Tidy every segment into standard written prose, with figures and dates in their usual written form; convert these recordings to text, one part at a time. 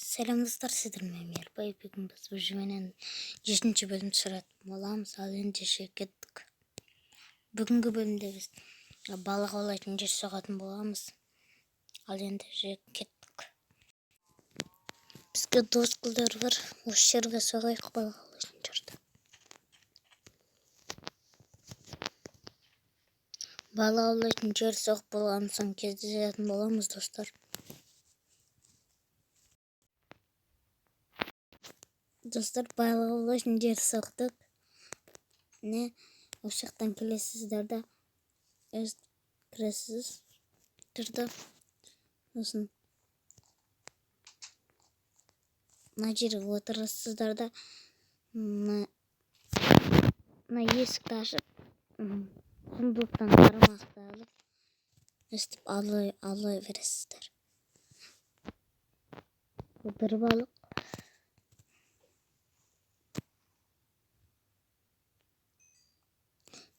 Selam dostlar, sizlerle Merhaba. Bugün biz bu jümenin 7. bölüm çıkartma olamız. Al önce kettik. Bugünkü bölümde biz balık avlayışın 7 saatini bolamız. Al önce kettik. Bizge dost kıllar var. Hoş yerge soğuk balık avlayışın çıkarttı. Balık avlayışın 7 saat bolamız. Son kezde saatini bolamız dostlar. Dostlar balık avlayışın 7 saatlik. Ne? Uşaktan kilesizler de öz kiresiz. Tırda. Olsun. Нажир отырсыздар да на есікті ашып сундуктан қармақты алып өстіп алай бересіздер. Бұл бір балық.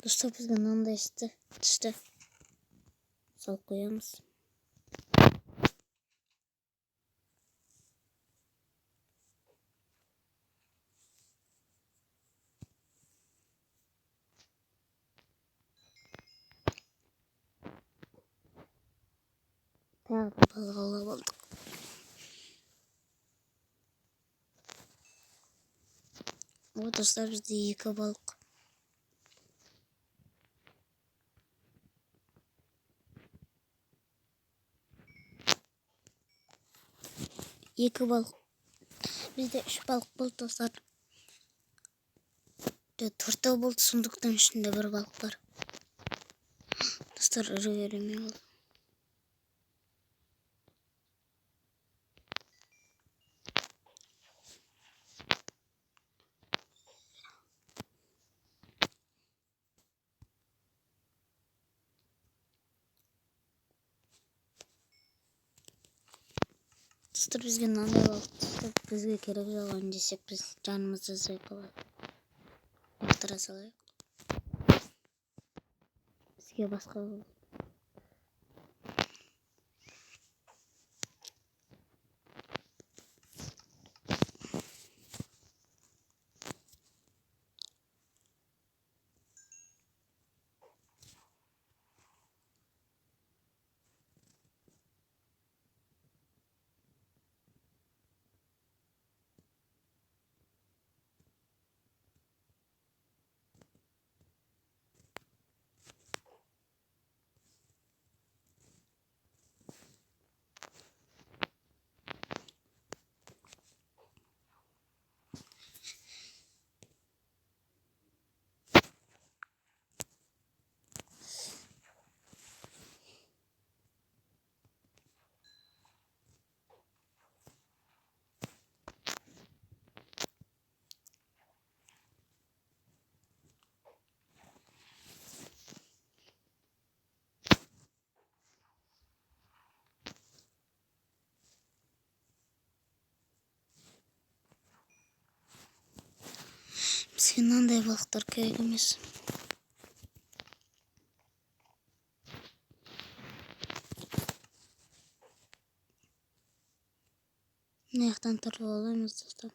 Достар, бізге мынандай істі түсті. Салып қоямыз. Тағы да балық аулап алдық. Вот достар, бізде 2 балық. Бізде 3 балық болды достар. 4 болды, сундуктың ішінде 1 балық бар. Достар, ірі беремей болды. Достар, бізге мынандай балық. Бізге керек жалған десек, біз жанымызды зайқалады. Лақтыра салайық. Бізге басқа бізге мынандай балықтар керек емес. Мына жақтан тұрып алаймыз достар.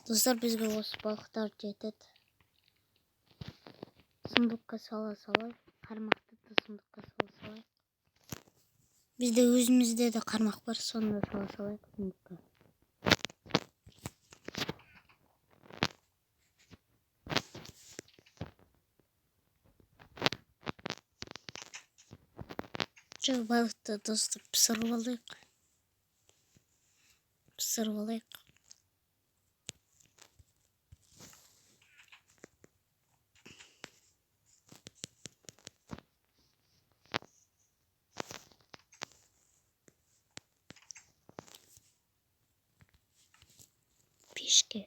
Достар, бізге осы балықтар жетеді. Сундукқа сала салайық. Қармақты да сундукқа сала салайық. Бізде өзімізде де қармақ бар, соны сала салайық сундукқа. Жоқ, балықты достар пісіріп алайық. ішке.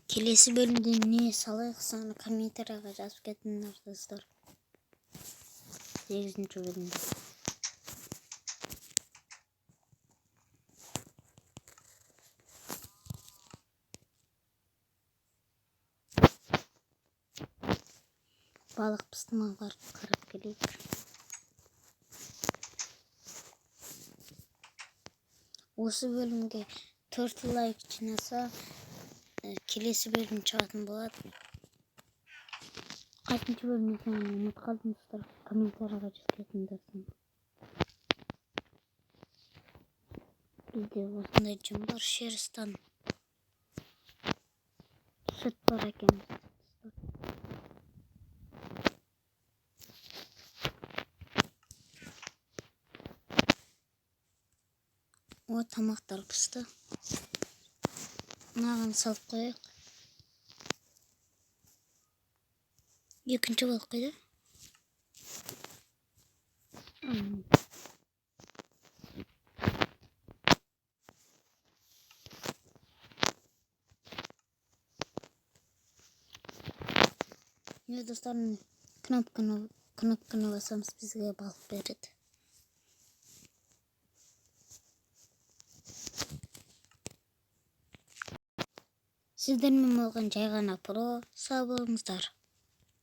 Келесі бөлімде не салайық, соны комментарийға жазып кетіңдер достар. 8-ші бөлімде. Балық пыстымға барып қарап келейік. Осы бөлімге 4 лайк жинаса, келесі бөлім шығатын болады. 6-ші бөлімді ұмытып қалдыңыздар, комментарийға жазып кетіңдер. Бізде осындай жын бар, шерстан сүт бар екен. О, тамақтар пісті. Мынаған салып қояйық. 2-ші балық қайда? Достарым, кнопканы басамыз, бізге балық береді. Сіздермен болған жай ғана про, сау болыңыздар.